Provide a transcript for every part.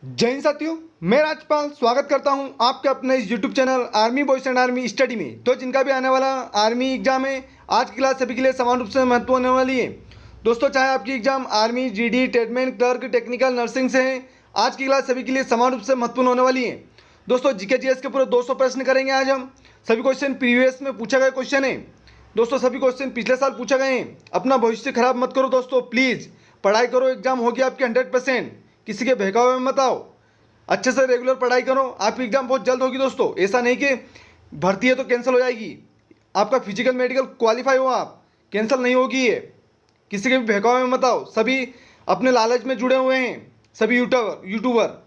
जय हिंद साथियों, मैं राजपाल स्वागत करता हूं आपके अपने इस YouTube channel army boys and army study में। तो जिनका भी आने वाला आर्मी एग्जाम है, आज की क्लास सभी के लिए समान रूप से महत्व होने वाली है। दोस्तों, चाहे आपकी exam army, GD, tradesman, clerk, technical, nursing से है, आज की क्लास सभी के लिए समान रूप से महत्वपूर्ण होने वाली है। दोस्तों, जीके जीएस के पूरे 200 प्रश्न करेंगे आज हम। सभी क्वेश्चन प्रीवियस में पूछा गया क्वेश्चन है। दोस्तों, सभी क्वेश्चन पिछले साल पूछा गए हैं। अपना भविष्य खराब मत करो दोस्तों, प्लीज़ पढ़ाई करो। एग्जाम होगी आपकी 100%। किसी के बहकावे में मत आओ, अच्छे से रेगुलर पढ़ाई करो। आपकी एग्जाम बहुत जल्द होगी दोस्तों। ऐसा नहीं कि भर्ती है तो कैंसिल हो जाएगी। आपका फिजिकल मेडिकल क्वालिफाई हो, आप कैंसिल नहीं होगी ये। किसी के भी बहकावे में मत आओ। सभी अपने लालच में जुड़े हुए हैं, सभी यूट्यूबर।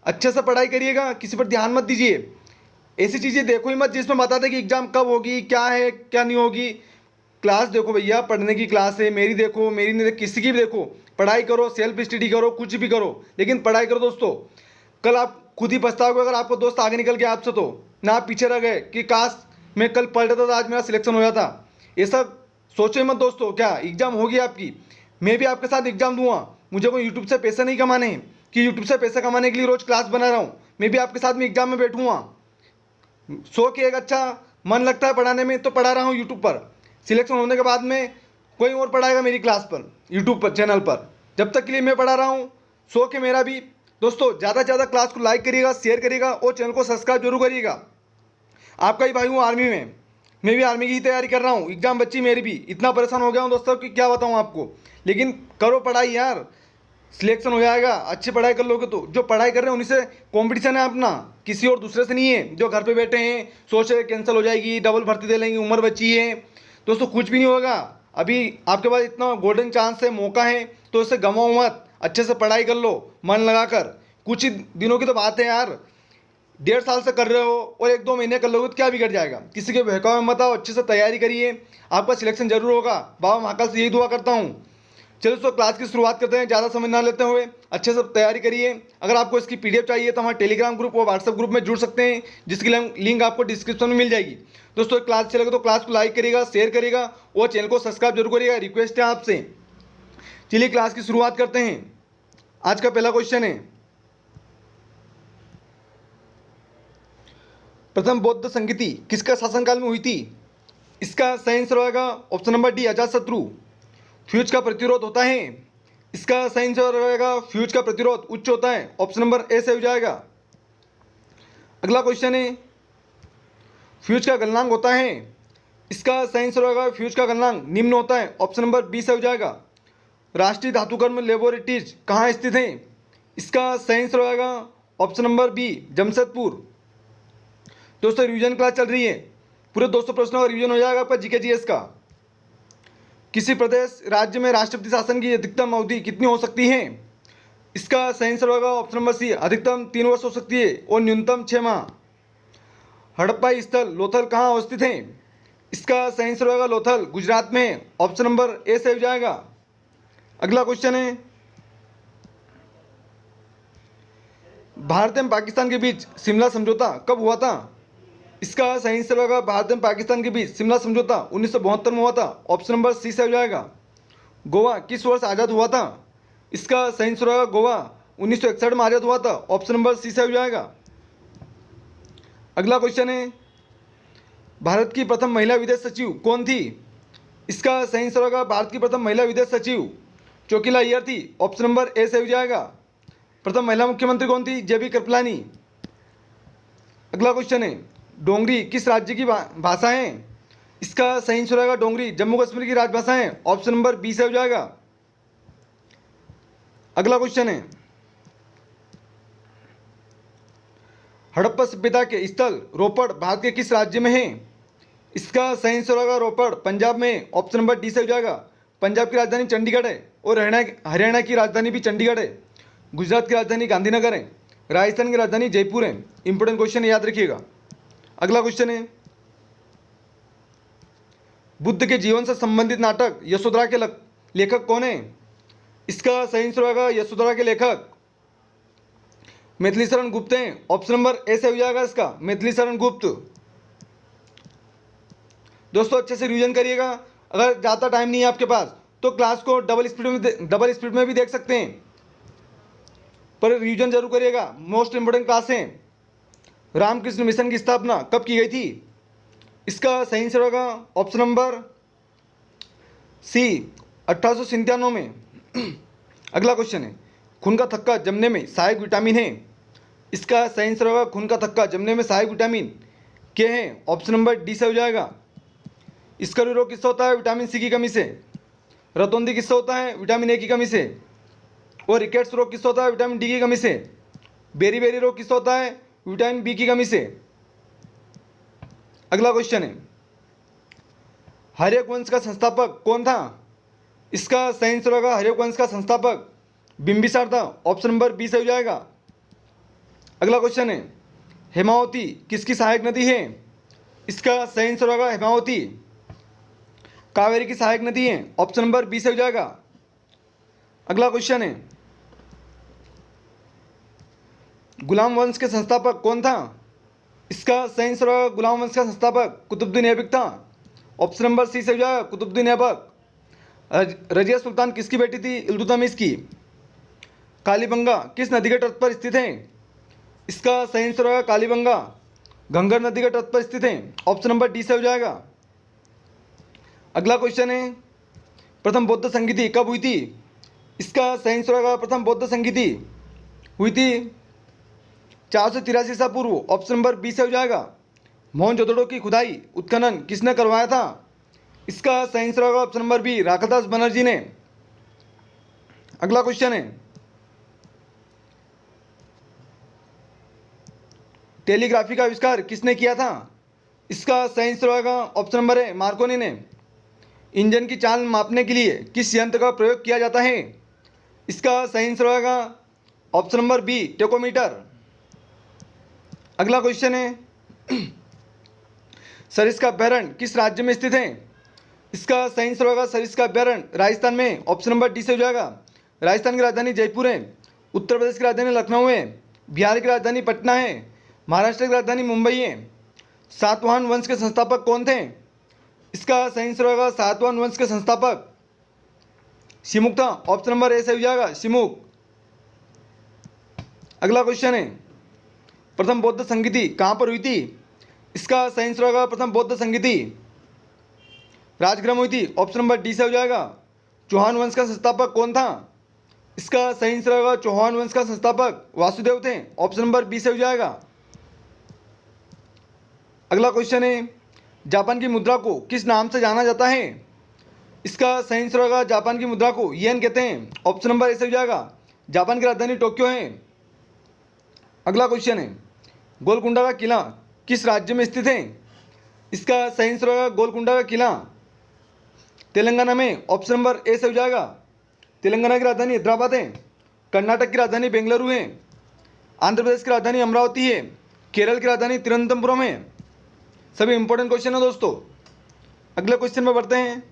अच्छे से पढ़ाई करिएगा, किसी पर ध्यान मत दीजिए। ऐसी चीज़ें देखो ही मत जिसमें बता दें कि एग्जाम कब होगी, क्या है क्या नहीं होगी। क्लास देखो भैया, पढ़ने की क्लास है। मेरी देखो, मेरी नहीं देखो, किसी की भी देखो। पढ़ाई करो, सेल्फ स्टडी करो, कुछ भी करो, लेकिन पढ़ाई करो दोस्तों। कल आप खुद ही पछताओगे अगर आपको दोस्त आगे निकल गए आपसे, तो ना आप पीछे रह गए कि काश मैं कल पढ़ रहा था तो आज मेरा सिलेक्शन हो जाता। ये सब सोचो मत दोस्तों। क्या एग्जाम होगी आपकी, मैं भी आपके साथ एग्जाम दूंगा। मुझे कोई यूट्यूब से पैसे नहीं कमाने हैं कि यूट्यूब से पैसे कमाने के लिए रोज क्लास बना रहा हूँ। मैं भी आपके साथ में एग्जाम में बैठूंगा। सो के एक अच्छा मन लगता है पढ़ाने में तो पढ़ा रहा हूँ यूट्यूब पर। सिलेक्शन होने के बाद में कोई और पढ़ाएगा मेरी क्लास पर, यूट्यूब पर चैनल पर। जब तक के लिए मैं पढ़ा रहा हूँ, सो के मेरा भी। दोस्तों, ज़्यादा से ज़्यादा क्लास को लाइक करिएगा, शेयर करिएगा और चैनल को सब्सक्राइब जरूर करिएगा। आपका ही भाई हूँ आर्मी में, मैं भी आर्मी की ही तैयारी कर रहा हूँ। एग्जाम बच्ची मेरी भी। इतना परेशान हो गया हूँ दोस्तों कि क्या बताऊँ आपको। लेकिन करो पढ़ाई यार, सिलेक्शन हो जाएगा। अच्छी पढ़ाई कर लोगे तो। जो पढ़ाई कर रहे हैं उन्हीं से कंपटीशन है अपना, किसी और दूसरे से नहीं है। जो घर पे बैठे हैं सोच रहे कैंसिल हो जाएगी, डबल भर्ती दे लेंगे, उम्र बची है। दोस्तों, कुछ भी नहीं होगा। अभी आपके पास इतना गोल्डन चांस है, मौका है, तो इसे गंवाओ मत। अच्छे से पढ़ाई कर लो मन लगाकर। कुछ ही दिनों की तो बात है यार। 1.5 साल से कर रहे हो और 1-2 महीने कर लोगे तो क्या बिगड़ जाएगा। किसी के बहकावे में मत आओ, अच्छे से तैयारी करिए, आपका सिलेक्शन जरूर होगा। बाबा महाकाल से यही दुआ करता हूँ। चलो दोस्तों, क्लास की शुरुआत करते हैं। ज़्यादा समय ना लेते हुए अच्छे से तैयारी करिए। अगर आपको इसकी पीडीएफ चाहिए तो हमारे टेलीग्राम ग्रुप और व्हाट्सएप ग्रुप में जुड़ सकते हैं, जिसकी लिंक आपको डिस्क्रिप्शन में मिल जाएगी। दोस्तों, क्लास अच्छी लगे तो क्लास को लाइक करिएगा, शेयर करिएगा और चैनल को सब्सक्राइब जरूर करिएगा, रिक्वेस्ट है आपसे। चलिए क्लास की शुरुआत करते हैं। आज का पहला क्वेश्चन है, प्रथम बौद्ध संगीति किसका शासनकाल में हुई थी? इसका सही आंसर होगा option number D, Ajatashatru. Fuse का प्रतिरोध होता है। इसका सही आंसर रहेगा फ्यूज का प्रतिरोध उच्च होता है। ऑप्शन नंबर ए से हो जाएगा। अगला क्वेश्चन है, फ्यूज का गलनांक होता है। इसका सही आंसर होगा फ्यूज का गलनांक निम्न होता है। ऑप्शन नंबर बी से हो जाएगा। राष्ट्रीय धातुकर्म लेबोरेटरीज कहाँ स्थित है? इसका सही आंसर होगा ऑप्शन नंबर बी, जमशेदपुर। दोस्तों, रिवीजन क्लास चल रही है। पूरे 200 प्रश्नों का रिवीजन हो जाएगा आपका जीके जीएस का। किसी प्रदेश राज्य में राष्ट्रपति शासन की अधिकतम अवधि कितनी हो सकती है? इसका सही आंसर होगा ऑप्शन नंबर सी, अधिकतम 3 वर्ष हो सकती है और न्यूनतम 6 माह। हड़प्पा स्थल लोथल कहाँ अवस्थित है? इसका सही आंसर होगा लोथल, गुजरात में। ऑप्शन नंबर ए से हो जाएगा। अगला क्वेश्चन है, भारत एवं पाकिस्तान के बीच शिमला समझौता कब हुआ था? इसका सही आंसर होगा भारत एवं पाकिस्तान के बीच शिमला समझौता 1972 में हुआ था। ऑप्शन नंबर सी से हो जाएगा। गोवा किस वर्ष आज़ाद हुआ था? इसका सही आंसर होगा गोवा 1961 में आज़ाद हुआ था। ऑप्शन नंबर सी से हो जाएगा। अगला क्वेश्चन है, भारत की प्रथम महिला विदेश सचिव कौन थी? इसका सही आंसर होगा भारत की प्रथम महिला विदेश सचिव चोकिला अय्यर थी। ऑप्शन नंबर ए से हो जाएगा। प्रथम महिला मुख्यमंत्री कौन थी? जेबी कृपलानी। अगला क्वेश्चन है, डोंगरी किस राज्य की भाषा है? इसका सही आंसर होगा डोंगरी जम्मू कश्मीर की राजभाषा है। ऑप्शन नंबर बी से हो जाएगा। अगला क्वेश्चन है, हड़प्पा सभ्यता के स्थल रोपड़ भारत के किस राज्य में है? इसका सही आंसर होगा रोपड़ पंजाब में। ऑप्शन नंबर डी से हो जाएगा। पंजाब की राजधानी चंडीगढ़ है और हरियाणा की राजधानी भी चंडीगढ़ है। गुजरात की राजधानी गांधीनगर है। राजस्थान की राजधानी जयपुर है। इंपॉर्टेंट क्वेश्चन याद रखिएगा। अगला क्वेश्चन है, बुद्ध के जीवन से संबंधित नाटक यशोधरा के लेखक कौन है? इसका सही आंसर होगा यशोधरा के लेखक मैथिली शरण गुप्त हैं। ऑप्शन नंबर ए से हो जाएगा इसका, मैथिली शरण गुप्त। दोस्तों, अच्छे से रिवीजन करिएगा। अगर ज़्यादा टाइम नहीं है आपके पास तो क्लास को डबल स्पीड में भी देख सकते हैं। पर रिवीजन जरूर करिएगा, मोस्ट इंपोर्टेंट क्लास है। रामकृष्ण मिशन की स्थापना कब की गई थी? इसका सही आंसर होगा ऑप्शन नंबर सी 1897 में। अगला क्वेश्चन है, खून का थक्का जमने में सहायक विटामिन है। इसका सही आंसर होगा खून का थक्का जमने में सहायक विटामिन के हैं, ऑप्शन नंबर डी से हो जाएगा। स्कर्वी रोग किससे होता है? विटामिन सी की कमी से। रतौंधी किससे होता है? विटामिन ए की कमी से। और रिकेट्स रोग किससे होता है? विटामिन डी की कमी से। बेरी बेरी रोग किससे होता है? विटामिन बी की कमी से। अगला क्वेश्चन है, हर्यक वंश का संस्थापक कौन था? इसका सही आंसर होगा हर्यक वंश का संस्थापक बिंबिसार था, ऑप्शन नंबर बी से हो जाएगा। अगला क्वेश्चन है, हेमावती किसकी सहायक नदी है? इसका सही आंसर होगा हेमावती कावेरी की सहायक नदी है, ऑप्शन नंबर बी से हो जाएगा। अगला क्वेश्चन है, गुलाम वंश के संस्थापक कौन था? इसका सही आंसर होगा गुलाम वंश का संस्थापक कुतुबुद्दीन ऐबक था, ऑप्शन नंबर सी से हो जाएगा कुतुबुद्दीन ऐबक। रजिया सुल्तान किसकी बेटी थी? इल्तुतमिश की। कालीबंगा किस नदी के तट पर स्थित है? इसका सही आंसर होगा कालीबंगा घंगर नदी के तट पर स्थित है, ऑप्शन नंबर डी से हो जाएगा। अगला क्वेश्चन है, प्रथम बौद्ध संगीति कब हुई थी? इसका सही आंसर होगा प्रथम बौद्ध संगीति हुई थी 483 ईसा पूर्व, ऑप्शन नंबर बी से हो जाएगा। मोहनजोदड़ो की खुदाई उत्खनन किसने करवाया था? इसका सही आंसर होगा ऑप्शन नंबर बी राखादास बनर्जी ने। अगला क्वेश्चन है, टेलीग्राफी का आविष्कार किसने किया था? इसका सही आंसर होगा ऑप्शन नंबर ए मार्कोनी ने। इंजन की चाल मापने के लिए किस यंत्र का प्रयोग किया जाता है? इसका सही आंसर होगा ऑप्शन नंबर बी टेकोमीटर। अगला क्वेश्चन है, सरिस्का अभ्यारण्य किस राज्य में स्थित है? इसका सही आंसर होगा सरिस्का अभ्यारण्य राजस्थान में, ऑप्शन नंबर डी से हो जाएगा। राजस्थान की राजधानी जयपुर है, उत्तर प्रदेश की राजधानी लखनऊ है, बिहार की राजधानी पटना है, महाराष्ट्र की राजधानी मुंबई है। सातवाहन वंश के संस्थापक कौन थे? इसका सही आंसर होगा सातवाहन वंश के संस्थापक शिमुक था, ऑप्शन नंबर ए से हो जाएगा शिमुक। अगला क्वेश्चन है, प्रथम बौद्ध संगीति कहाँ पर हुई थी? इसका सही आंसर होगा प्रथम बौद्ध संगीति राजगृह में हुई थी, ऑप्शन नंबर डी से हो जाएगा। चौहान वंश का संस्थापक कौन था? इसका सही आंसर होगा चौहान वंश का संस्थापक वासुदेव थे, ऑप्शन नंबर बी से हो जाएगा। अगला क्वेश्चन है, जापान की मुद्रा को किस नाम से जाना जाता है? इसका सही आंसर होगा जापान की मुद्रा को येन कहते हैं, ऑप्शन नंबर ए से हो जाएगा। जापान की राजधानी टोक्यो है। अगला क्वेश्चन है, गोलकुंडा का किला किस राज्य में स्थित है? इसका सही आंसर होगा गोलकुंडा का किला तेलंगाना में, ऑप्शन नंबर ए से हो जाएगा। तेलंगाना की राजधानी हैदराबाद है, कर्नाटक की राजधानी बेंगलुरु है, आंध्र प्रदेश की राजधानी अमरावती है, केरल की राजधानी तिरुवनंतपुरम है। सभी इंपॉर्टेंट क्वेश्चन है दोस्तों। अगले क्वेश्चन में बढ़ते हैं,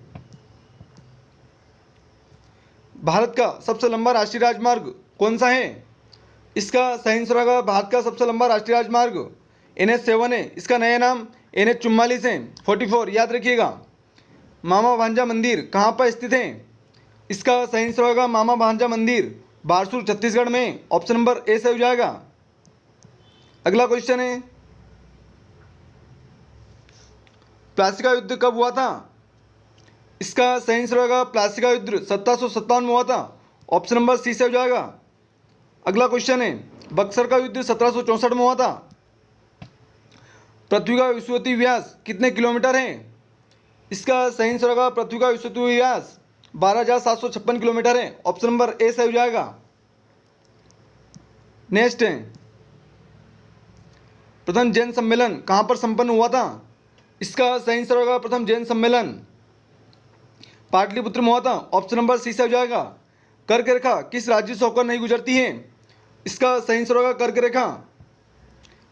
भारत का सबसे लंबा राष्ट्रीय राजमार्ग कौन सा है? इसका सही आंसर होगा भारत का सबसे लंबा राष्ट्रीय राजमार्ग NH7 है, इसका नया नाम NH44 है 44, याद रखिएगा। मामा भांजा मंदिर कहाँ पर स्थित है? इसका सही आंसर होगा मामा भांजा मंदिर बारसूर छत्तीसगढ़ में, ऑप्शन नंबर ए से हो जाएगा। अगला क्वेश्चन है, प्लासी का युद्ध कब हुआ था? इसका सही आंसर होगा प्लासी का युद्ध 1757 में हुआ था, ऑप्शन नंबर सी से हो जाएगा। अगला क्वेश्चन है, बक्सर का युद्ध 1764 में हुआ था। पृथ्वी का विषुवतीय व्यास कितने किलोमीटर है? इसका सही आंसर होगा पृथ्वी का विषुवतीय व्यास 12,756 किलोमीटर है, ऑप्शन नंबर ए से हो जाएगा। नेक्स्ट है, प्रथम जैन सम्मेलन कहाँ पर संपन्न हुआ था? इसका सही आंसर होगा प्रथम जैन सम्मेलन पाटलिपुत्र में हुआ था, ऑप्शन नंबर सी से हो जाएगा। कर्क रेखा किस राज्य से होकर नहीं गुजरती है? इसका सही आंसर होगा कर्क रेखा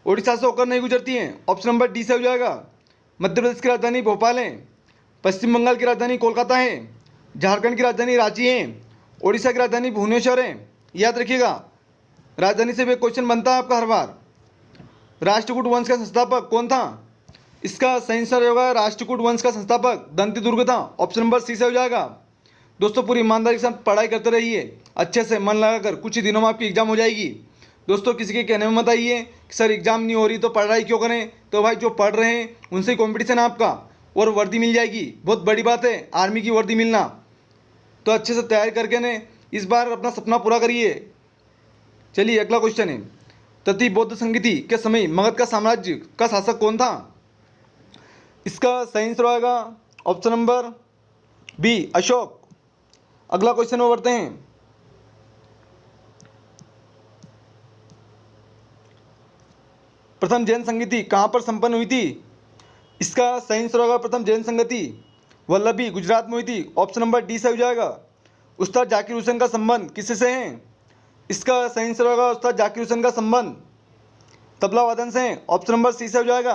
ओडिशा से होकर नहीं गुजरती है, ऑप्शन नंबर डी से हो जाएगा। मध्य प्रदेश की राजधानी भोपाल है, पश्चिम बंगाल की राजधानी कोलकाता है, झारखंड की राजधानी रांची है, ओडिशा की राजधानी भुवनेश्वर है, याद रखिएगा। राजधानी से भी क्वेश्चन बनता है आपका हर बार। राष्ट्रकूट वंश का संस्थापक कौन था? इसका सही आंसर होगा राष्ट्रकूट वंश का संस्थापक दंती दुर्ग था, ऑप्शन नंबर सी से हो जाएगा। दोस्तों पूरी ईमानदारी के साथ पढ़ाई करते रहिए, अच्छे से मन लगाकर, कुछ ही दिनों में आपकी एग्ज़ाम हो जाएगी। दोस्तों किसी के कहने में मत आइए कि सर एग्ज़ाम नहीं हो रही तो पढ़ाई क्यों करें। तो भाई जो पढ़ रहे हैं उनसे ही कॉम्पिटिशन है आपका, और वर्दी मिल जाएगी। बहुत बड़ी बात है आर्मी की वर्दी मिलना। तो अच्छे से तैयारी करके ने इस बार अपना सपना पूरा करिए। चलिए अगला क्वेश्चन है, तति बौद्ध संगीति के समय मगध का साम्राज्य का शासक कौन था? इसका सही आंसर होगा ऑप्शन नंबर बी, अशोक। अगला क्वेश्चन में बढ़ते हैं। प्रथम जैन संगीति कहाँ पर संपन्न हुई थी? इसका सही आंसर होगा प्रथम जैन संगति वल्लभी, गुजरात में हुई थी। ऑप्शन नंबर डी से हो जाएगा। उस्ताद जाकिर हुसैन का संबंध किससे है? इसका सही आंसर होगा उस्ताद जाकिर हुसैन का संबंध तबला वादन से है। ऑप्शन नंबर सी से हो जाएगा।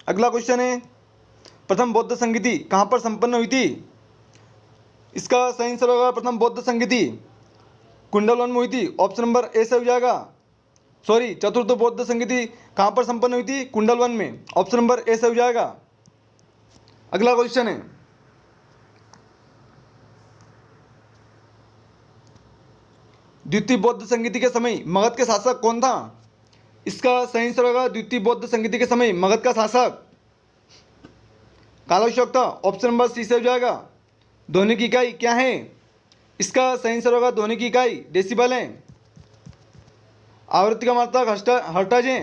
अगला क्वेश्चन है, प्रथम बौद्ध संगीति कहाँ पर संपन्न हुई थी? इसका सही आंसर होगा प्रथम बौद्ध संगीति कुंडलवन में हुई थी। ऑप्शन नंबर ए से हो जाएगा। सॉरी, चतुर्थ बौद्ध संगीति कहाँ पर संपन्न हुई थी? कुंडलवन में। ऑप्शन नंबर ए से हो जाएगा। अगला क्वेश्चन है, द्वितीय बौद्ध संगीति के समय मगध के शासक कौन था? इसका सही आंसर होगा द्वितीय बौद्ध संगीति के समय मगध का शासक कालाशोक था। ऑप्शन नंबर सी से हो जाएगा। ध्वनि की इकाई क्या है? इसका सही आंसर होगा ध्वनि की इकाई डेसिबल है। आवृत्ति का मात्रक हर्ट्ज है।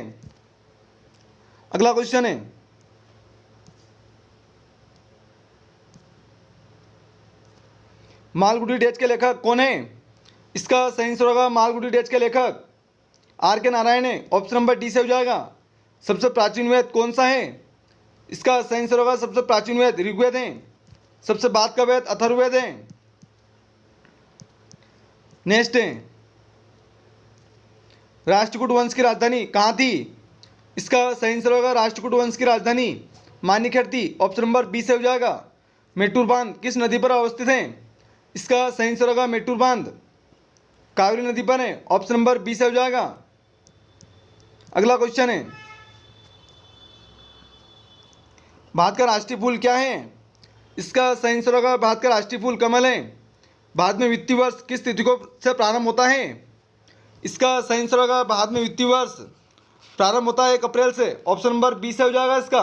अगला क्वेश्चन है, मालगुडी डेज के लेखक कौन है? इसका सही आंसर होगा मालगुडी डेज के लेखक आर के नारायण है। ऑप्शन नंबर डी से हो जाएगा। सबसे प्राचीन वेद कौन सा है? इसका सही आंसर होगा सबसे प्राचीन वेद ऋग्वेद है। सबसे बाद का वेद अथर्ववेद है। नेक्स्ट है, राष्ट्रकूट वंश की राजधानी कहाँ थी? इसका सही आंसर होगा राष्ट्रकूट वंश की राजधानी मानिकहेड़ थी। ऑप्शन नंबर बी से हो जाएगा। मेट्टूर बांध किस नदी पर अवस्थित है? इसका सही आंसर होगा मेट्टूर बांध कावेरी नदी पर है। ऑप्शन नंबर बी से हो जाएगा। अगला क्वेश्चन है, भारत का राष्ट्रीय फूल क्या है? इसका सही आंसर होगा भारत का राष्ट्रीय फूल कमल है। भारत में वित्तीय वर्ष किस तिथि को से प्रारंभ होता है? इसका सही आंसर होगा भारत में वित्तीय वर्ष प्रारंभ होता है 1 अप्रैल से। ऑप्शन नंबर बी से हो जाएगा इसका।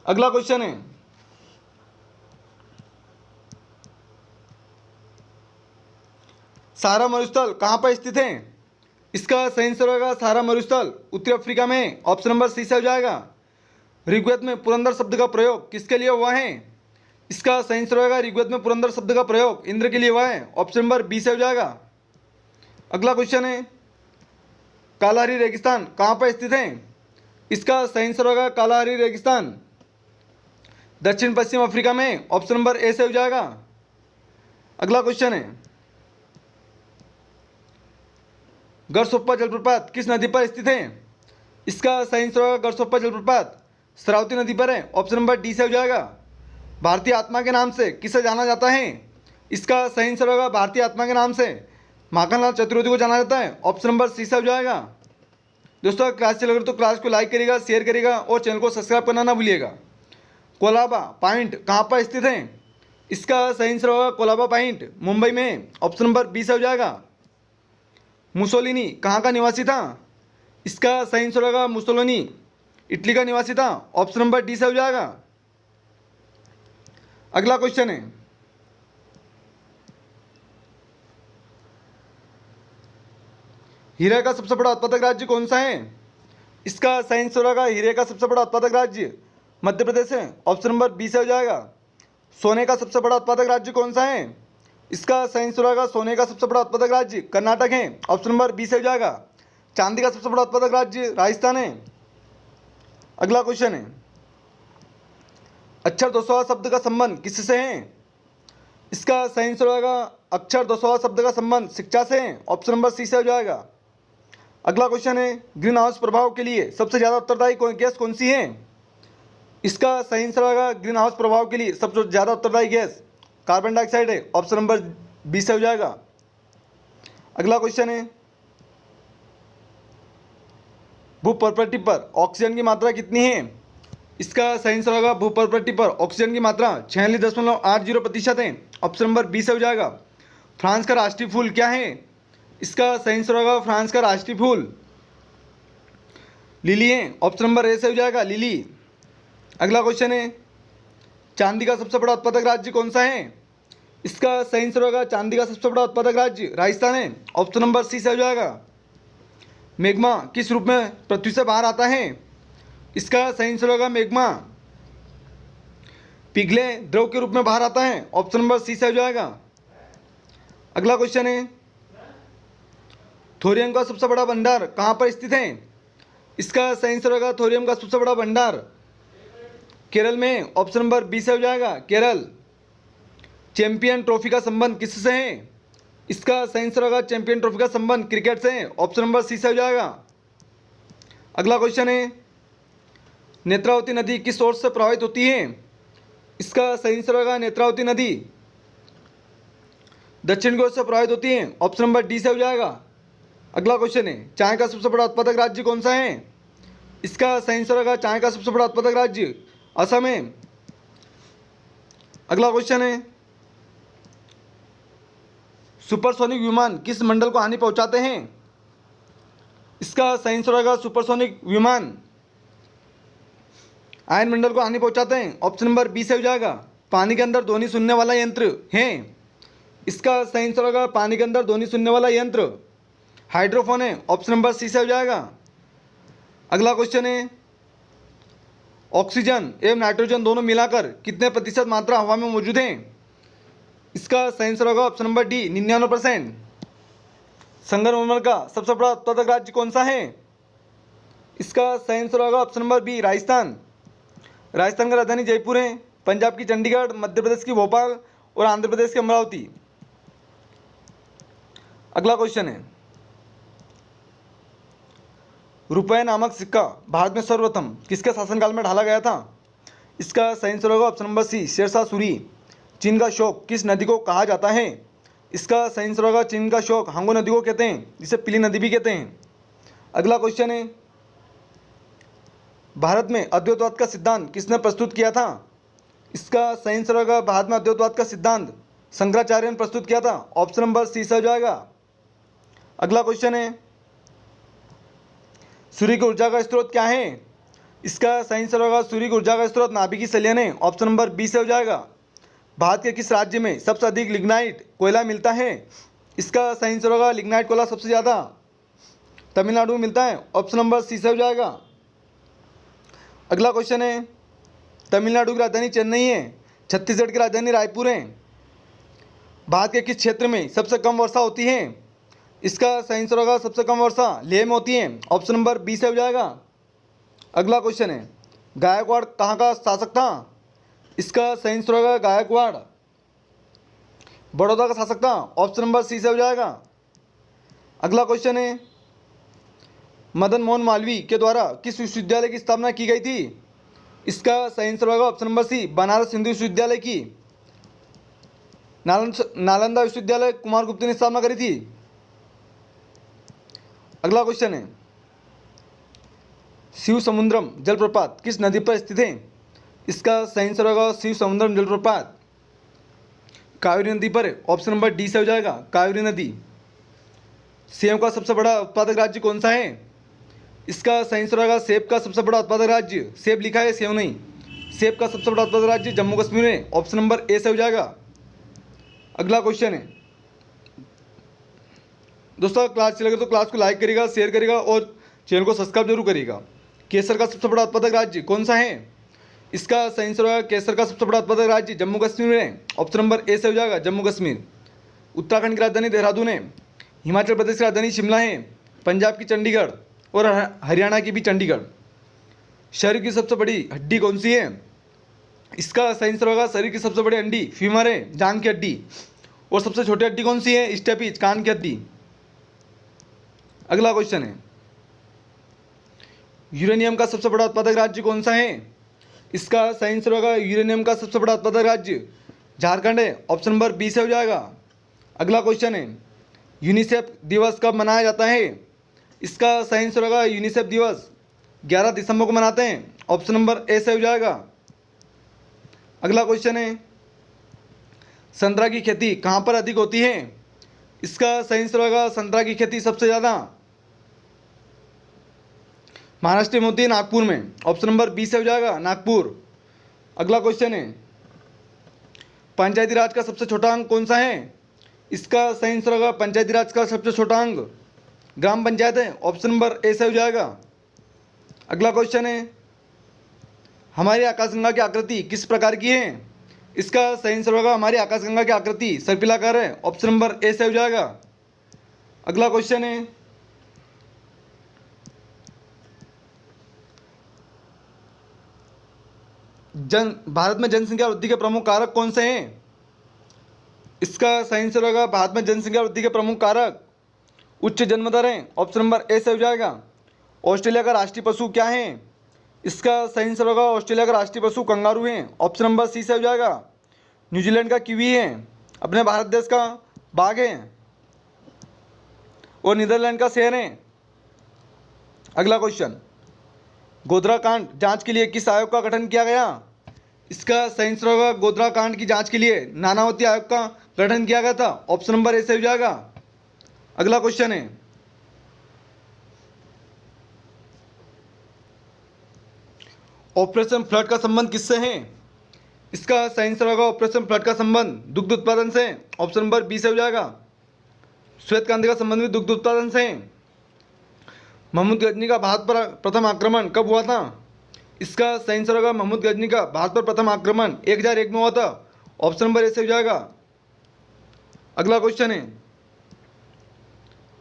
अगला क्वेश्चन है, सहारा मरुस्थल कहाँ पर स्थित है? इसका सही आंसर होगा सहारा मरुस्थल उत्तरी अफ्रीका में। ऑप्शन नंबर सी से हो जाएगा। ऋग्वेद में पुरंदर शब्द का प्रयोग किसके लिए हुआ है? इसका सही आंसर होगा ऋग्वेद में पुरंदर शब्द का प्रयोग इंद्र के लिए हुआ है। ऑप्शन नंबर बी से हो जाएगा। अगला क्वेश्चन है, कालाहारी रेगिस्तान कहाँ पर स्थित है? इसका सही आंसर होगा कालाहारी रेगिस्तान दक्षिण पश्चिम अफ्रीका में। ऑप्शन नंबर ए से हो जाएगा। अगला क्वेश्चन है, गरसोप्पा जलप्रपात किस नदी पर स्थित है? इसका सही आंसर होगा गरसोप्पा जलप्रपात शरावती नदी पर है। ऑप्शन नंबर डी से हो जाएगा। भारतीय आत्मा के नाम से किसे जाना जाता है? इसका सही आंसर होगा भारतीय आत्मा के नाम से माखनलाल चतुर्वेदी को जाना जाता है। ऑप्शन नंबर सी से हो जाएगा। दोस्तों अगर क्लास चल रही तो क्लास को लाइक करिएगा, शेयर करिएगा और चैनल को सब्सक्राइब करना ना भूलिएगा। कोलाबा पॉइंट कहाँ पर स्थित है? इसका सही आंसर होगा कोलाबा पॉइंट मुंबई में। ऑप्शन नंबर बी से हो जाएगा। मुसोलिनी कहाँ का निवासी था? इसका सही आंसर होगा मुसोलिनी इटली का निवासी था। ऑप्शन नंबर डी से हो जाएगा। अगला क्वेश्चन है, हीरे का सबसे बड़ा उत्पादक राज्य कौन सा है? इसका सही आंसर होगा हीरे का सबसे बड़ा उत्पादक राज्य मध्य प्रदेश है। ऑप्शन नंबर बी से हो जाएगा। सोने का सबसे बड़ा उत्पादक राज्य कौन सा है? इसका सही आंसर होगा सोने का सबसे बड़ा उत्पादक राज्य कर्नाटक है। ऑप्शन नंबर बी से हो जाएगा। चांदी का सबसे बड़ा उत्पादक राज्य राजस्थान है। अगला क्वेश्चन है, अक्षर दसवां शब्द का संबंध किससे है? इसका सही आंसर होगा अक्षर दसवां शब्द का संबंध शिक्षा से है। ऑप्शन नंबर सी से हो जाएगा। अगला क्वेश्चन है, ग्रीन हाउस प्रभाव के लिए सबसे ज़्यादा उत्तरदायी गैस कौन सी है? इसका सही आंसर होगा ग्रीन हाउस प्रभाव के लिए सबसे ज़्यादा उत्तरदायी गैस कार्बन डाइऑक्साइड है। ऑप्शन नंबर बी से हो जाएगा। अगला क्वेश्चन है, भू प्रॉपर्टी पर ऑक्सीजन की मात्रा कितनी है? इसका सही आंसर होगा भूप्रपट्टी पर ऑक्सीजन की मात्रा 46.80% है। ऑप्शन नंबर बी से हो जाएगा। फ्रांस का राष्ट्रीय फूल क्या है? इसका सही आंसर होगा फ्रांस का राष्ट्रीय फूल लिली है। ऑप्शन नंबर ए से हो जाएगा लिली। अगला क्वेश्चन है, चांदी का सबसे बड़ा उत्पादक राज्य कौन सा है? इसका सही आंसर होगा चांदी का सबसे बड़ा उत्पादक राज्य राजस्थान है। ऑप्शन नंबर सी से हो जाएगा। मैग्मा किस रूप में पृथ्वी से बाहर आता है? इसका सही आंसर होगा मैग्मा पिघले द्रव के रूप में बाहर आता है। ऑप्शन नंबर सी से हो जाएगा। अगला क्वेश्चन है, थोरियम का सबसे बड़ा भंडार कहाँ पर स्थित है? इसका सही आंसर होगा थोरियम का सबसे बड़ा भंडार केरल में। ऑप्शन नंबर बी से हो जाएगा केरल। चैंपियन ट्रॉफी का संबंध किससे है? इसका सही आंसर होगा चैंपियन ट्रॉफी का संबंध क्रिकेट से है। ऑप्शन नंबर सी से हो जाएगा। अगला क्वेश्चन है, नेत्रावती नदी किस ओर से प्रवाहित होती है? इसका सही आंसर होगा नेत्रावती नदी दक्षिण की ओर से प्रवाहित होती है। ऑप्शन नंबर डी से हो जाएगा। अगला क्वेश्चन है, चाय का सबसे बड़ा उत्पादक राज्य कौन सा है? इसका सही आंसर होगा चाय का सबसे बड़ा उत्पादक राज्य असम है। अगला क्वेश्चन है, सुपरसोनिक विमान किस मंडल को हानि पहुंचाते हैं? इसका सही आंसर होगा सुपरसोनिक विमान आयन मंडल को हानि पहुंचाते हैं। ऑप्शन नंबर बी से हो जाएगा। पानी के अंदर ध्वनि सुनने वाला यंत्र है। इसका सही आंसर होगा पानी के अंदर ध्वनि सुनने वाला यंत्र हाइड्रोफोन है। ऑप्शन नंबर सी से हो जाएगा। अगला क्वेश्चन है, ऑक्सीजन एवं नाइट्रोजन दोनों मिलाकर कितने प्रतिशत मात्रा हवा में मौजूद है? इसका सही आंसर होगा ऑप्शन नंबर डी 99%। संगमरमर का सबसे बड़ा उत्पादक राज्य कौन सा है? इसका सही आंसर होगा option number B Rajasthan. Rajasthan की राजधानी जयपुर है। पंजाब की चंडीगढ़, मध्य प्रदेश की भोपाल और आंध्र प्रदेश की अमरावती। अगला क्वेश्चन है, रुपये नामक सिक्का भारत में सर्वप्रथम किसके शासनकाल में ढाला गया था? इसका सही आंसर होगा option number C Sher Shah Suri. चीन का शोक किस नदी को कहा जाता है? इसका सही आंसर होगा चीन का शोक हांगो नदी को कहते हैं, जिसे पीली नदी भी कहते हैं। अगला क्वेश्चन है, भारत में अद्वैतवाद का सिद्धांत किसने प्रस्तुत किया था? इसका सही आंसर होगा भारत में अद्वैतवाद का सिद्धांत शंकराचार्य ने प्रस्तुत किया था। ऑप्शन नंबर सी से हो जाएगा। अगला क्वेश्चन है, सूर्य की ऊर्जा का स्रोत क्या है? इसका सही आंसर होगा सूर्य की ऊर्जा का स्रोत नाभिकीय संलयन है। ऑप्शन नंबर बी से हो जाएगा। भारत के किस राज्य में सबसे अधिक लिग्नाइट कोयला मिलता है? इसका सही आंसर होगा लिग्नाइट कोयला सबसे ज़्यादा तमिलनाडु में मिलता है। ऑप्शन नंबर सी से हो जाएगा। अगला क्वेश्चन है, तमिलनाडु की राजधानी चेन्नई है, छत्तीसगढ़ की राजधानी रायपुर है। भारत के किस क्षेत्र में सबसे कम वर्षा होती है? इसका सही आंसर होगा सबसे कम वर्षा लेह में होती है। ऑप्शन नंबर बी से हो जाएगा। अगला क्वेश्चन है, गायकवाड़ कहाँ का शासक था? इसका सही आंसर होगा गायकवाड़ बड़ौदा का शासक था। ऑप्शन नंबर सी से हो जाएगा। अगला क्वेश्चन है, मदन मोहन मालवीय के द्वारा किस विश्वविद्यालय की स्थापना की गई थी? इसका सही आंसर होगा option number C Banaras Hindu विश्वविद्यालय की। नालंदा विश्वविद्यालय कुमार गुप्त ने स्थापना करी थी। अगला क्वेश्चन है, शिव समुद्रम जलप्रपात किस नदी पर स्थित है? इसका सही आंसर होगा शिव समुद्रम जलप्रपात कावेरी नदी पर है। ऑप्शन नंबर डी से हो जाएगा कावेरी नदी। सेब का सबसे बड़ा उत्पादक राज्य कौन सा है? इसका सही आंसर होगा सेब का सबसे बड़ा उत्पादक राज्य, सेब लिखा है सेब नहीं, सेब का सबसे बड़ा उत्पादक राज्य जम्मू कश्मीर है। ऑप्शन नंबर ए से हो जाएगा। अगला क्वेश्चन है, दोस्तों क्लास चलेगा तो क्लास को लाइक करिएगा, शेयर करिएगा और चैनल को सब्सक्राइब जरूर करिएगा। केसर का सबसे बड़ा उत्पादक राज्य कौन सा है? इसका सही आंसर होगा केसर का सबसे बड़ा उत्पादक राज्य जम्मू कश्मीर है। ऑप्शन नंबर ए से हो जाएगा जम्मू कश्मीर। उत्तराखंड की राजधानी देहरादून है, हिमाचल प्रदेश की राजधानी शिमला है, पंजाब की चंडीगढ़ और हरियाणा की भी चंडीगढ़। शरीर की सबसे बड़ी हड्डी कौन सी है? इसका सही आंसर होगा शरीर की सबसे बड़ी हड्डी फीमर है, जांघ की हड्डी। और सबसे छोटी हड्डी कौन सी है? स्टेपीज, कान की हड्डी। अगला क्वेश्चन है, यूरेनियम का सबसे बड़ा उत्पादक राज्य कौन सा है? इसका सही आंसर होगा यूरेनियम का सबसे बड़ा उत्पादक राज्य झारखंड है। ऑप्शन नंबर बी से हो जाएगा। अगला क्वेश्चन है, यूनिसेफ दिवस कब मनाया जाता है? इसका सही आंसर होगा यूनिसेफ दिवस 11 दिसंबर को मनाते हैं। ऑप्शन नंबर ए सही हो जाएगा। अगला क्वेश्चन है, संतरा की खेती कहाँ पर अधिक होती है? इसका सही आंसर होगा संतरा की खेती सबसे ज़्यादा महाराष्ट्र में होती है, नागपुर में। ऑप्शन नंबर बी से हो जाएगा, नागपुर। अगला क्वेश्चन है, पंचायती राज का सबसे छोटा अंग कौन सा है? इसका सही आंसर होगा पंचायती राज का सबसे छोटा अंग ग्राम पंचायत है। ऑप्शन नंबर ए से हो जाएगा। अगला क्वेश्चन है, हमारी आकाशगंगा की आकृति किस प्रकार की है? इसका सही आंसर होगा हमारी आकाशगंगा की आकृति सर्पिलाकार है। ऑप्शन नंबर ए से हो जाएगा। अगला क्वेश्चन है, भारत में जनसंख्या वृद्धि के प्रमुख कारक कौन से हैं? इसका सही आंसर होगा भारत में जनसंख्या वृद्धि के प्रमुख कारक उच्च जन्म दर है। ऑप्शन नंबर ए से हो जाएगा। ऑस्ट्रेलिया का राष्ट्रीय पशु क्या है? इसका सही आंसर होगा ऑस्ट्रेलिया का राष्ट्रीय पशु कंगारू है। ऑप्शन नंबर सी से हो जाएगा। न्यूजीलैंड का कीवी है। अपने भारत देश का बाघ है। और नीदरलैंड का शेर है। अगला क्वेश्चन, गोधरा कांड जांच के लिए किस आयोग का गठन किया गया? इसका सही आंसर होगा गोधरा कांड की जांच के लिए नानावती आयोग का गठन किया गया था। ऑप्शन नंबर ए से हो जाएगा। अगला क्वेश्चन है, ऑपरेशन फ्लड का संबंध किससे है? इसका सही आंसर होगा ऑपरेशन फ्लड का संबंध दुग्ध उत्पादन से। ऑप्शन नंबर बी से हो जाएगा। श्वेत क्रांति का संबंध भी दुग्ध उत्पादन से है। महमूद गजनी का भारत पर प्रथम आक्रमण कब हुआ था? इसका सही आंसर होगा महमूद गजनी का भारत पर प्रथम आक्रमण 1001 में हुआ था। ऑप्शन नंबर ए से हो जाएगा। अगला क्वेश्चन है,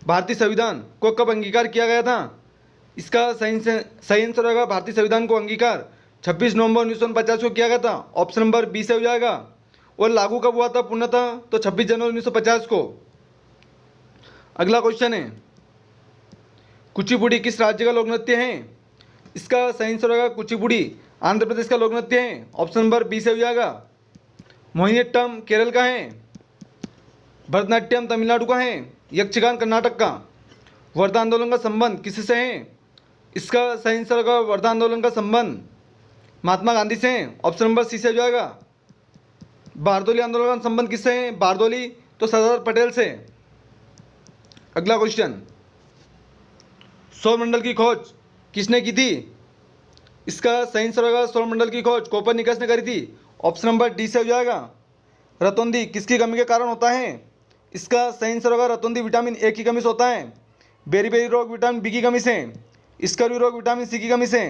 भारतीय संविधान को कब अंगीकार किया गया था? इसका सही आंसर होगा भारतीय संविधान को अंगीकार 26 नवंबर 1949 को किया गया था। ऑप्शन नंबर बी से हो जाएगा। और लागू कब हुआ था पूर्णतः? तो 26 जनवरी 1950 को। अगला क्वेश्चन है, कुचिपुड़ी किस राज्य का लोक नृत्य है? इसका सही आंसर होगा कुचिपुड़ी आंध्र प्रदेश का लोक नृत्य है। ऑप्शन नंबर बी से हो जाएगा। मोहिनीअट्टम केरल का है। भरतनाट्यम तमिलनाडु का है। यक्षगान कर्नाटक का। वर्धा आंदोलन का संबंध किससे है? इसका सही आंसर होगा वर्धा आंदोलन का संबंध महात्मा गांधी से है। ऑप्शन नंबर सी से हो जाएगा। बारदोली आंदोलन का संबंध किससे है? बारदोली तो सरदार पटेल से। अगला क्वेश्चन, सौरमंडल की खोज किसने की थी? इसका सही आंसर होगा सौरमंडल की खोज कोपरनिकस ने करी थी। ऑप्शन नंबर डी से हो जाएगा। रतौंधी किसकी कमी के कारण होता है? इसका सही आंसर होगा रतौंधी विटामिन ए की कमी से होता है। बेरी रोग विटामिन बी की कमी से। स्कर्वी रोग विटामिन सी की कमी से।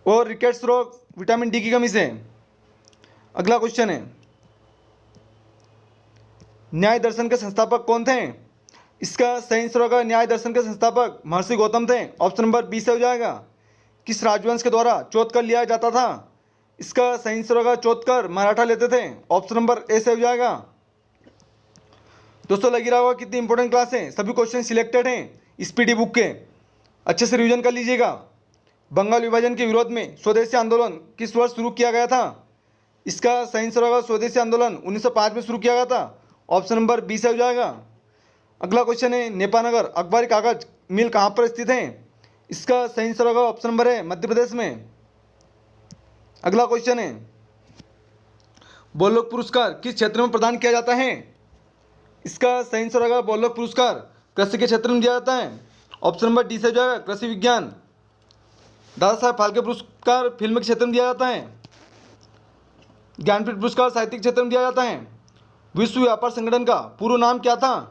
और रिकेट्स रोग विटामिन डी की कमी से। अगला क्वेश्चन है, न्याय दर्शन के संस्थापक कौन थे? इसका सही आंसर होगा न्याय दर्शन के संस्थापक महर्षि गौतम थे। ऑप्शन नंबर बी से हो जाएगा। किस राजवंश के द्वारा चौथकर लिया जाता था? इसका सही आंसर होगा चौथकर मराठा लेते थे। ऑप्शन नंबर ए से हो जाएगा। दोस्तों लगी रहा होगा कितनी इंपॉर्टेंट क्लास है। सभी क्वेश्चन सिलेक्टेड हैं स्पीडी बुक के, अच्छे से रिवीजन कर लीजिएगा। बंगाल विभाजन के विरोध में स्वदेशी आंदोलन किस वर्ष शुरू किया गया था? इसका सही आंसर होगा स्वदेशी आंदोलन 1905 में शुरू किया गया था। ऑप्शन नंबर बी से हो जाएगा। अगला क्वेश्चन है, नेपानगर अखबारी कागज मिल कहाँ पर स्थित है? इसका सही आंसर होगा ऑप्शन नंबर है मध्य प्रदेश में। अगला क्वेश्चन है, बोलोक पुरस्कार किस क्षेत्र में प्रदान किया जाता है? इसका सही आंसर होगा बोलोक पुरस्कार कृषि के क्षेत्र में दिया जाता है। ऑप्शन नंबर डी से हो जाएगा कृषि विज्ञान। दादा साहब फाल्के पुरस्कार फिल्म के क्षेत्र में दिया जाता है। ज्ञानपीठ पुरस्कार साहित्यिक क्षेत्र में दिया जाता है। विश्व व्यापार संगठन का पूर्व नाम क्या था?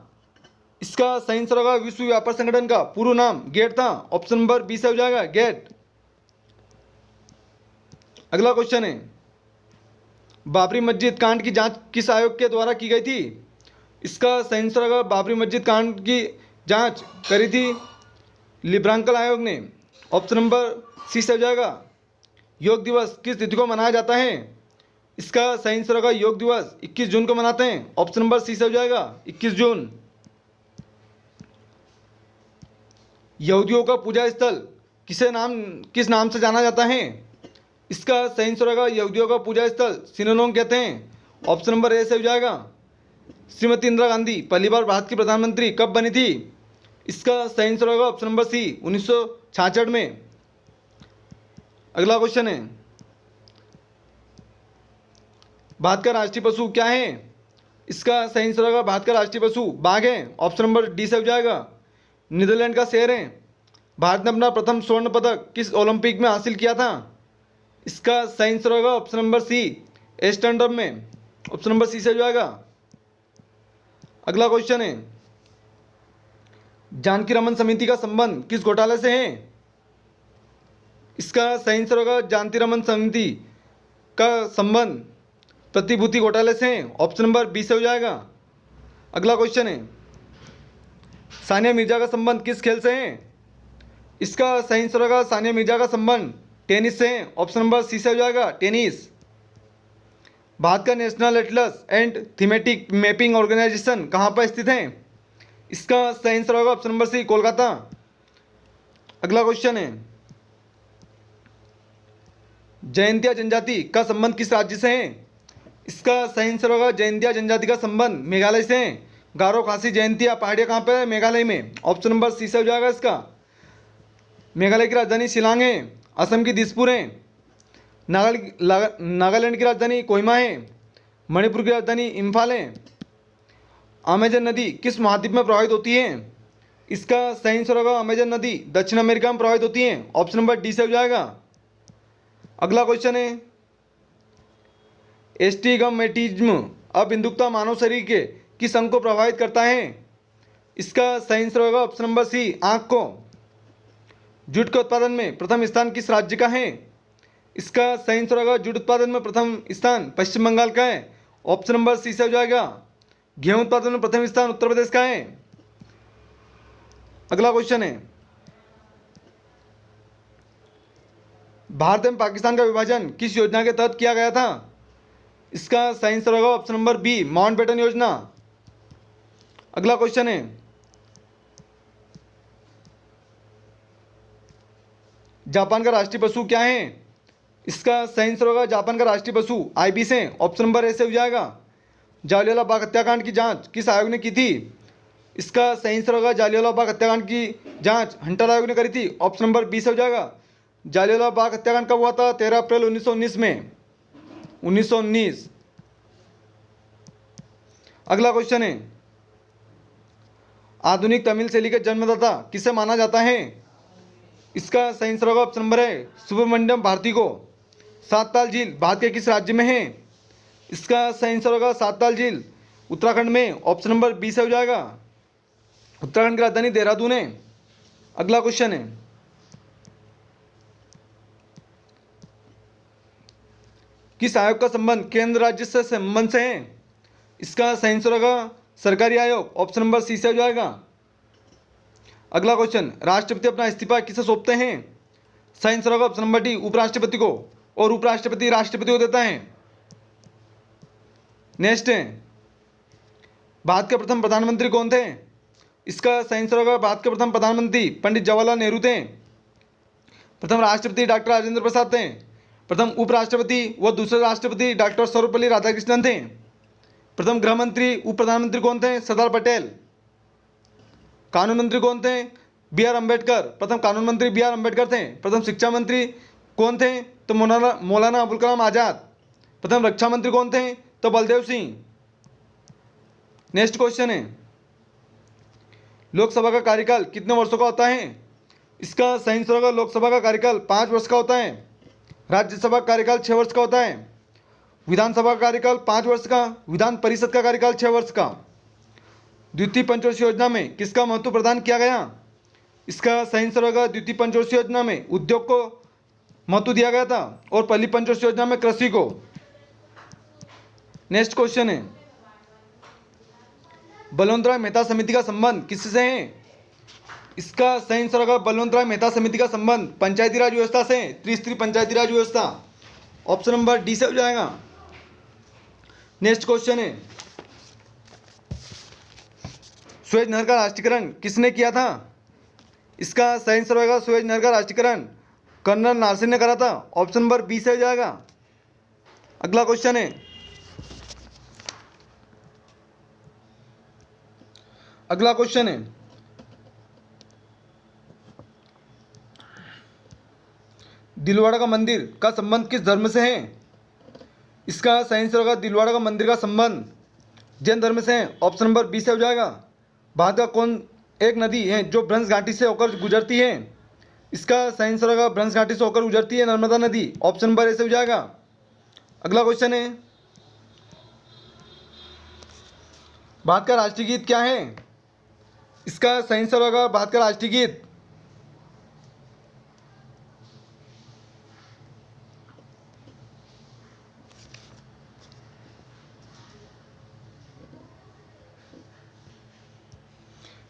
इसका सही आंसर होगा विश्व व्यापार संगठन का पूर्व नाम गेट था। ऑप्शन नंबर बी से हो जाएगा गेट। अगला क्वेश्चन है, बाबरी मस्जिद कांड की जांच किस आयोग के द्वारा की गई थी? इसका सही आंसर होगा बाबरी मस्जिद कांड की जांच करी थी लिब्रांकल आयोग ने। ऑप्शन नंबर सी से हो जाएगा। योग दिवस किस तिथि को मनाया जाता है? इसका सही आंसर होगा योग दिवस 21 जून को मनाते हैं। ऑप्शन नंबर सी से हो जाएगा 21 जून। यहूदियों का पूजा स्थल किस नाम से जाना जाता है? इसका सही आंसर होगा यहूदियों का पूजा स्थल सिनोलोग कहते हैं। ऑप्शन नंबर ए से हो जाएगा। श्रीमती इंदिरा गांधी पहली बार भारत की प्रधानमंत्री कब बनी थी? इसका सही आंसर होगा ऑप्शन नंबर सी 1966 में। अगला क्वेश्चन है, भारत का राष्ट्रीय पशु क्या है? इसका सही आंसर होगा भारत का राष्ट्रीय पशु बाघ है। ऑप्शन नंबर डी से हो जाएगा। नीदरलैंड का शहर है। भारत ने अपना प्रथम स्वर्ण पदक किस ओलंपिक में हासिल किया था? इसका सही आंसर होगा ऑप्शन नंबर सी, एस्टर्डम में। ऑप्शन नंबर सी से हो जाएगा। अगला क्वेश्चन है, जानकी रमन समिति का संबंध किस घोटाले से है? इसका सही आंसर होगा जानकी रमन समिति का संबंध प्रतिभूति घोटाले से है। ऑप्शन नंबर बी से हो जाएगा। अगला क्वेश्चन है, सानिया मिर्जा का संबंध किस खेल से है? इसका सही आंसर होगा सानिया मिर्जा का संबंध टेनिस से है। ऑप्शन नंबर सी से हो जाएगा, टेनिस। भारत का national atlas and thematic mapping organisation कहाँ पर स्थित है? इसका सही आंसर होगा ऑप्शन नंबर सी, कोलकाता। अगला क्वेश्चन है, जयंतिया जनजाति का संबंध किस राज्य से है? इसका सही आंसर होगा जयंतिया जनजाति का संबंध मेघालय से है। गारो खासी जयंतिया पहाड़ियाँ कहाँ पर है? मेघालय में। ऑप्शन नंबर सी से हो जाएगा इसका। मेघालय की राजधानी शिलांग है। असम की दिसपुर है। नागालैंड की राजधानी कोहिमा है। मणिपुर की राजधानी इम्फाल है। अमेजन नदी किस महाद्वीप में प्रवाहित होती है? इसका सही आंसर होगा अमेजन नदी दक्षिण अमेरिका में प्रवाहित होती है। ऑप्शन नंबर डी से हो जाएगा। अगला क्वेश्चन है, एस्टिगमेटिज्म अबिंदुकता मानव शरीर के किस अंग को प्रभावित करता है? इसका सही आंसर होगा ऑप्शन नंबर सी, आंख को। जूट के उत्पादन में प्रथम स्थान किस राज्य का है? इसका सही आंसर होगा जूट उत्पादन में प्रथम स्थान पश्चिम बंगाल का है। ऑप्शन नंबर सी से हो जाएगा। गेहूं उत्पादन में प्रथम स्थान उत्तर प्रदेश का है। अगला क्वेश्चन है, भारत एवं पाकिस्तान का विभाजन किस योजना के तहत किया गया था? इसका सही आंसर होगा ऑप्शन नंबर बी, माउंटबेटन योजना। अगला क्वेश्चन है, जापान का राष्ट्रीय पशु क्या है? इसका सही आंसर होगा जापान का राष्ट्रीय पशु आइबिस है। ऑप्शन नंबर ए से हो जाएगा। जालियांवाला बाग हत्याकांड की जांच किस आयोग ने की थी? इसका सही आंसर होगा जालियांवाला बाग हत्याकांड की जांच हंटर आयोग ने करी थी। ऑप्शन नंबर बी से हो जाएगा। जालियांवाला बाग हत्याकांड कब हुआ था? 13 अप्रैल 1919 में। 1919। अगला क्वेश्चन है, आधुनिक तमिल शैली के जन्मदाता किसे माना जाता है? इसका सही आंसर होगा ऑप्शन नंबर है, सुब्रमण्यम भारती को। सातताल झील भारत के किस राज्य में है? इसका सही आंसर होगा सातताल झील उत्तराखंड में। ऑप्शन नंबर बी से हो जाएगा। उत्तराखंड की राजधानी देहरादून है। अगला क्वेश्चन है, किस आयोग का संबंध केंद्र राज्य से संबंध से है? इसका सही आंसर होगा सरकारी आयोग। ऑप्शन नंबर सी से हो जाएगा। अगला क्वेश्चन, राष्ट्रपति अपना इस्तीफा किसे सौंपते हैं? सही आंसर होगा ऑप्शन नंबर डी, उपराष्ट्रपति को। और उपराष्ट्रपति राष्ट्रपति को देता है। नेक्स्ट है, भारत के प्रथम प्रधानमंत्री कौन थे? इसका सही आंसर होगा भारत के प्रथम प्रधानमंत्री पंडित जवाहरलाल नेहरू थे। प्रथम राष्ट्रपति डॉक्टर राजेंद्र प्रसाद थे। प्रथम उपराष्ट्रपति व दूसरे राष्ट्रपति डॉक्टर सर्वपल्ली राधाकृष्णन थे। प्रथम गृह मंत्री उप प्रधानमंत्री कौन थे? सरदार पटेल। कानून मंत्री कौन थे? B R Ambedkar. प्रथम कानून मंत्री बी आर अम्बेडकर थे। प्रथम शिक्षा मंत्री कौन थे? तो मौलाना अबुल कलाम आजाद। प्रथम रक्षा मंत्री कौन थे? तो बलदेव सिंह। नेक्स्ट क्वेश्चन है, लोकसभा का कार्यकाल कितने वर्षों का होता है? इसका सही आंसर होगा लोकसभा का कार्यकाल 5 वर्ष का होता है। राज्यसभा का कार्यकाल 6 वर्ष का होता है। विधानसभा का कार्यकाल 5 वर्ष का। विधान परिषद का कार्यकाल 6 वर्ष का। द्वितीय पंचवर्षीय योजना में किसका महत्व प्रदान किया गया? इसका सही आंसर होगा द्वितीय पंचवर्षीय योजना में उद्योग को महत्व दिया गया था और पहली पंचवर्षीय योजना में कृषि को। नेक्स्ट क्वेश्चन है, बलवंतराय मेहता समिति का संबंध किससे है? इसका सही आंसर होगा बलवंतराय मेहता समिति का संबंध पंचायती राज व्यवस्था से, त्रिस्तरीय पंचायती राज व्यवस्था। ऑप्शन नंबर डी से हो जाएगा। नेक्स्ट क्वेश्चन है, सुएज नहर का राष्ट्रीयकरण किसने किया था? इसका सही आंसर होगा सुएज नहर का राष्ट्रीयकरण कर्नल नारसिंह ने करा था। ऑप्शन नंबर बी से हो जाएगा। अगला क्वेश्चन है, दिलवाड़ा का मंदिर का संबंध किस धर्म से है? इसका सही आंसर होगा दिलवाड़ा का मंदिर का संबंध जैन धर्म से है। ऑप्शन नंबर बी से हो जाएगा। भारत का कौन एक नदी है जो भ्रंश घाटी से होकर गुजरती है? इसका सही आंसर होगा भ्रंश घाटी से होकर गुजरती है नर्मदा नदी। ऑप्शन नंबर ए से हो जाएगा। अगला क्वेश्चन है, भारत का राष्ट्रीय गीत क्या है? इसका सही आंसर होगा भारत का राष्ट्रीय गीत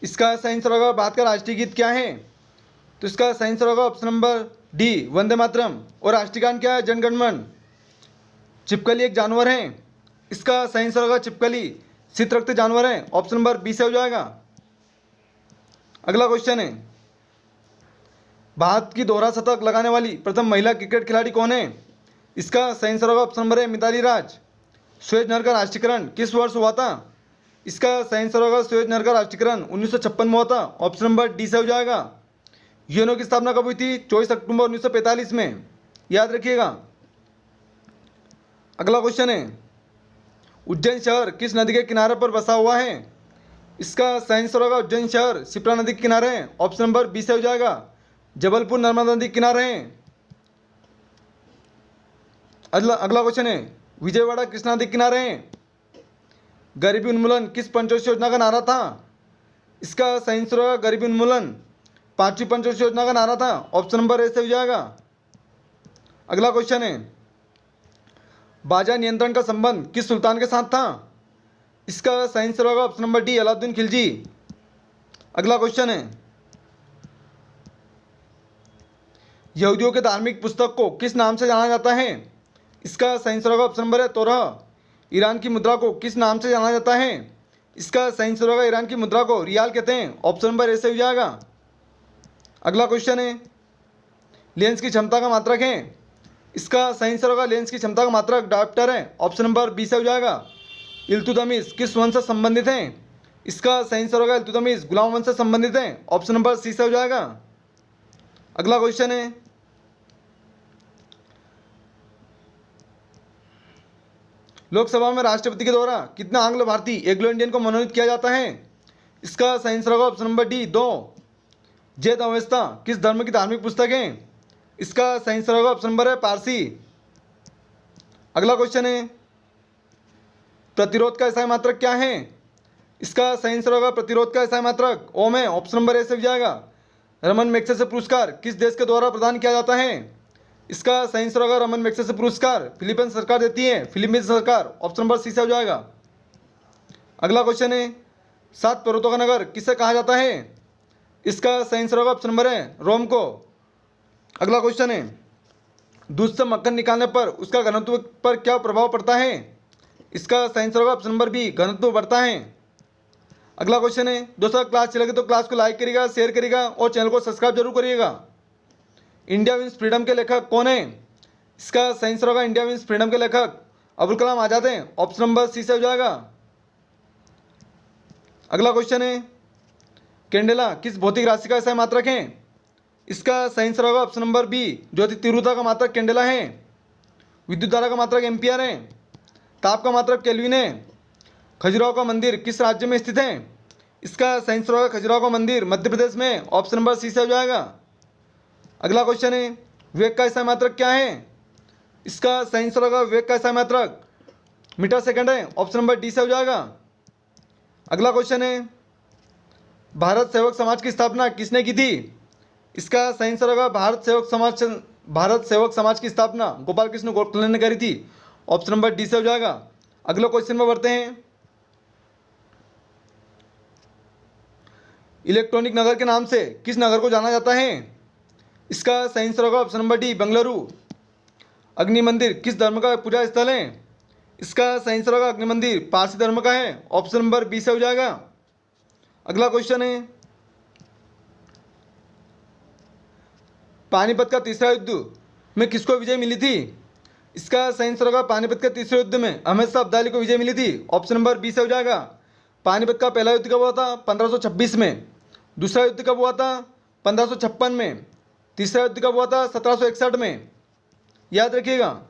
इसका सही आंसर होगा भारत का राष्ट्रीय गीत क्या है? तो इसका सही आंसर होगा option number D Vande Mataram. और राष्ट्रीय गान क्या है? जन गण मन। छिपकली एक जानवर है। इसका सही आंसर होगा छिपकली शीत रक्त जानवर है। ऑप्शन नंबर बी से हो जाएगा। अगला क्वेश्चन है, भारत की दोहरा शतक लगाने वाली प्रथम महिला क्रिकेट खिलाड़ी कौन है? इसका सही आंसर होगा option number A Mithali Raj. Suez नहर का राष्ट्रीयकरण किस वर्ष हुआ था? इसका सही आंसर होगा सुएज नहर का राष्ट्रीयकरण 1956 में हुआ था। ऑप्शन नंबर डी से हो जाएगा। यूएनओ की स्थापना कब हुई थी? 24 अक्टूबर 1945 में, याद रखिएगा। अगला क्वेश्चन है, उज्जैन शहर किस नदी के किनारे पर बसा हुआ है? इसका सही आंसर होगा उज्जैन शहर शिप्रा नदी के किनारे है। ऑप्शन नंबर बी से हो जाएगा। जबलपुर नर्मदा नदी के किनारे है। अगला क्वेश्चन है, विजयवाड़ा कृष्णा नदी के किनारे है। गरीबी उन्मूलन किस पंचवर्षीय योजना का नारा था? इसका सही आंसर होगा गरीबी उन्मूलन 5वीं पंचवर्षीय योजना का नारा था। ऑप्शन नंबर ए से हो जाएगा। अगला क्वेश्चन है, बाजार नियंत्रण का संबंध किस सुल्तान के साथ था? इसका सही आंसर होगा option number D Alauddin Khilji. अगला क्वेश्चन है, यहूदियों के धार्मिक पुस्तक को किस नाम से जाना जाता है? इसका सही आंसर होगा ऑप्शन नंबर है तौराह। ईरान की मुद्रा को किस नाम से जाना जाता है? इसका सही आंसर होगा ईरान की मुद्रा को रियाल कहते हैं। ऑप्शन नंबर ए से हो जाएगा। अगला क्वेश्चन है, लेंस की क्षमता का मात्रक है। इसका सही आंसर होगा लेंस की क्षमता का मात्रक डायोप्टर है। ऑप्शन नंबर बी से हो जाएगा। इल्तुतमिश किस वंश से संबंधित हैं? इसका सही आंसर होगा इल्तुतमिश गुलाम वंश से संबंधित हैं। ऑप्शन नंबर सी से हो जाएगा। अगला क्वेश्चन है, लोकसभा में राष्ट्रपति के द्वारा कितना आंग्ल भारतीय एंग्लो इंडियन को मनोनीत किया जाता है? इसका सही आंसर होगा ऑप्शन नंबर डी 2। जैत अवस्था किस धर्म की धार्मिक पुस्तक है? इसका सही आंसर होगा ऑप्शन नंबर है पारसी। अगला क्वेश्चन है, प्रतिरोध का ईसाई मात्रक क्या है? इसका सही आंसर होगा प्रतिरोध का ईसाई मात्रक ओम है। ऑप्शन नंबर ए से हो जाएगा। रमन मैग्सेसे पुरस्कार किस देश के द्वारा प्रदान किया जाता है? इसका सही आंसर होगा रमन मैग्सेसे पुरस्कार फिलीपींस सरकार देती है, फिलीपींस सरकार। ऑप्शन नंबर सी से हो जाएगा। अगला क्वेश्चन है, 7 पर्वतों का नगर किसे कहा जाता है? इसका सही आंसर होगा ऑप्शन नंबर है रोम को। अगला क्वेश्चन है, दूध से मक्खन निकालने पर उसका घनत्व पर क्या प्रभाव पड़ता है? इसका सही आंसर होगा ऑप्शन नंबर बी घनत्व बढ़ता है। अगला क्वेश्चन है, दोस्तों क्लास चलेगी तो क्लास को लाइक करिएगा, शेयर करिएगा और चैनल को सब्सक्राइब जरूर करिएगा। इंडिया विंस फ्रीडम के लेखक कौन है? इसका सही आंसर होगा इंडिया विंस फ्रीडम के लेखक अबुल कलाम आजाद हैं। ऑप्शन नंबर सी से हो जाएगा। अगला क्वेश्चन है, कैंडेला किस भौतिक राशि का ईसाई मात्रक है? इसका सही आंसर होगा ऑप्शन नंबर बी ज्योति तीव्रता का मात्रक कैंडेला है। विद्युत धारा का मात्रक एम्पियर है। ताप का मात्रक केल्विन है। खजुराहो का मंदिर किस राज्य में स्थित है? इसका सही आंसर होगा खजुराहो का मंदिर मध्य प्रदेश में। ऑप्शन नंबर सी से हो जाएगा। अगला क्वेश्चन है, वेग का ईसाई मात्रक क्या है? इसका सही आंसर होगा वेग का ईसाई मात्रक मीटर सेकंड है। ऑप्शन नंबर डी से हो जाएगा। अगला क्वेश्चन है, भारत सेवक समाज की स्थापना किसने की थी? इसका सही आंसर होगा भारत सेवक समाज की स्थापना गोपाल कृष्ण गोखले ने करी थी। ऑप्शन नंबर डी से हो जाएगा। अगले क्वेश्चन में बढ़ते हैं, इलेक्ट्रॉनिक नगर के नाम से किस नगर को जाना जाता है? इसका सही आंसर होगा ऑप्शन नंबर डी बेंगलुरु। अग्नि मंदिर किस धर्म का पूजा स्थल है? इसका सही आंसर होगा अग्नि मंदिर पारसी धर्म का है। ऑप्शन नंबर बी से हो जाएगा। अगला क्वेश्चन है, पानीपत का तीसरा युद्ध में किसको विजय मिली थी? इसका सही आंसर होगा पानीपत के तीसरे युद्ध में अहमद शाह अब्दाली को विजय मिली थी। ऑप्शन नंबर बी से हो जाएगा। पानीपत का पहला युद्ध कब हुआ था? 1526 में। दूसरा युद्ध कब हुआ था? 1556 में। तीसरा युद्ध कब हुआ था? 1761 में, याद रखिएगा।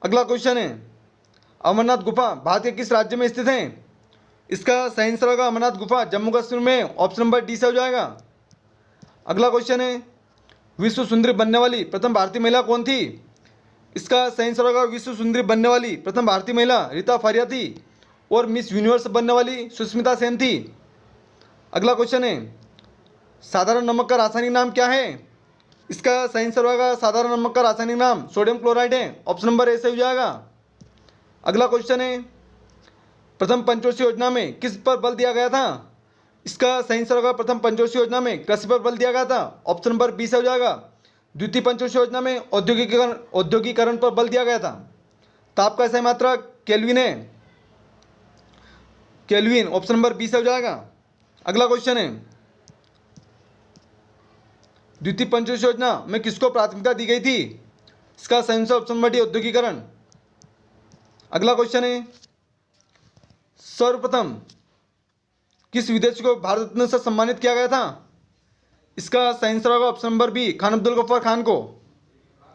अगला क्वेश्चन है, अमरनाथ गुफा भारत के किस राज्य में स्थित है? इसका सही आंसर होगा अमरनाथ गुफा जम्मू कश्मीर में, ऑप्शन नंबर डी से हो जाएगा। अगला क्वेश्चन है, विश्व सुंदरी बनने वाली प्रथम भारतीय महिला कौन थी? इसका सही आंसर होगा विश्व सुंदरी बनने वाली प्रथम भारतीय महिला रीता फारिया थी, और मिस यूनिवर्स बनने वाली सुष्मिता सेन थी। अगला क्वेश्चन है, साधारण नमक का रासायनिक नाम क्या है? इसका सही आंसर होगा साधारण नमक का रासायनिक नाम सोडियम क्लोराइड है, ऑप्शन नंबर ए से हो जाएगा। अगला क्वेश्चन है, प्रथम पंचवर्षीय योजना में किस पर बल दिया गया था? इसका सही आंसर होगा प्रथम पंचवर्षीय योजना में कृषि पर बल दिया गया था, ऑप्शन नंबर बी से हो जाएगा। द्वितीय पंचवर्षीय योजना में औद्योगिकरण पर बल दिया गया था। ताप का सही मात्रा केल्विन है, केल्विन, ऑप्शन नंबर बी से हो जाएगा। अगला क्वेश्चन है, द्वितीय पंचवर्षीय योजना में किसको प्राथमिकता दी गई थी? इसका सही आंसर ऑप्शन नंबर डी औद्योगिकरण। अगला क्वेश्चन है, सर्वप्रथम किस विदेशी को भारत रत्न से सम्मानित किया गया था? इसका सही आंसर होगा option number B Khan Abdul Ghaffar Khan को।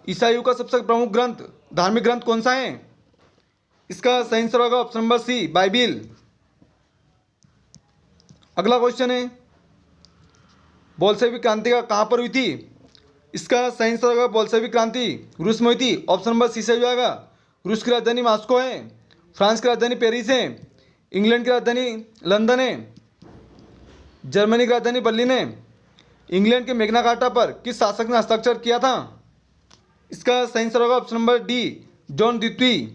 ईसाइयों का सबसे प्रमुख ग्रंथ, धार्मिक ग्रंथ कौन सा है? इसका सही आंसर होगा ऑप्शन नंबर सी बाइबिल। अगला क्वेश्चन है, बोल्शेविक क्रांति का कहाँ पर हुई थी? इसका सही आंसर होगा बोल्शेविक क्रांति रूस में हुई थी, ऑप्शन नंबर सी से हो जाएगा। रूस की राजधानी मॉस्को है, फ्रांस की राजधानी पेरिस है, इंग्लैंड की राजधानी लंदन है, जर्मनी की राजधानी बर्लिन है। इंग्लैंड के मैग्ना कार्टा पर किस शासक ने हस्ताक्षर किया था? इसका सही आंसर होगा ऑप्शन नंबर डी जॉन द्वितीय।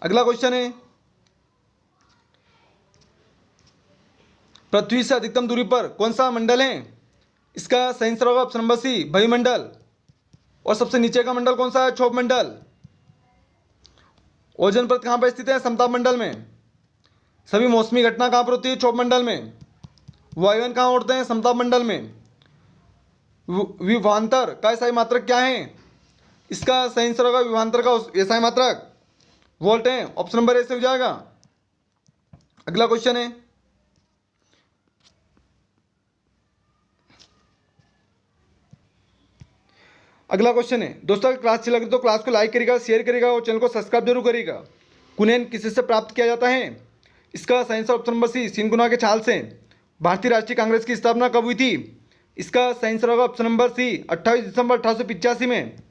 अगला क्वेश्चन है, पृथ्वी से अधिकतम दूरी पर कौन सा मंडल है? इसका सही आंसर होगा ऑप्शन नंबर सी वायुमंडल। और सबसे नीचे का मंडल कौन सा है? क्षोभ मंडल। ओजोन परत कहाँ पर स्थित है? समताप मंडल में। सभी मौसमी घटना कहाँ पर होती है? क्षोभ मंडल में। वायुयान कहाँ उड़ते हैं? समताप मंडल में। विभवांतर का एसआई मात्रक क्या है? इसका सही आंसर होगा विभवांतर का एसआई मात्रक वोल्ट है, ऑप्शन नंबर ए से हो जाएगा। अगला क्वेश्चन है, अगला क्वेश्चन है दोस्तों, अगर क्लास अच्छी लगे तो क्लास को लाइक करेगा, शेयर करेगा और चैनल को सब्सक्राइब जरूर करेगा। कुनैन किससे प्राप्त किया जाता है? इसका सही आंसर ऑप्शन नंबर सी सिनकुना के छाल से। भारतीय राष्ट्रीय कांग्रेस की स्थापना कब हुई थी? इसका सही आंसर होगा ऑप्शन नंबर सी 28 दिसंबर 1885 में।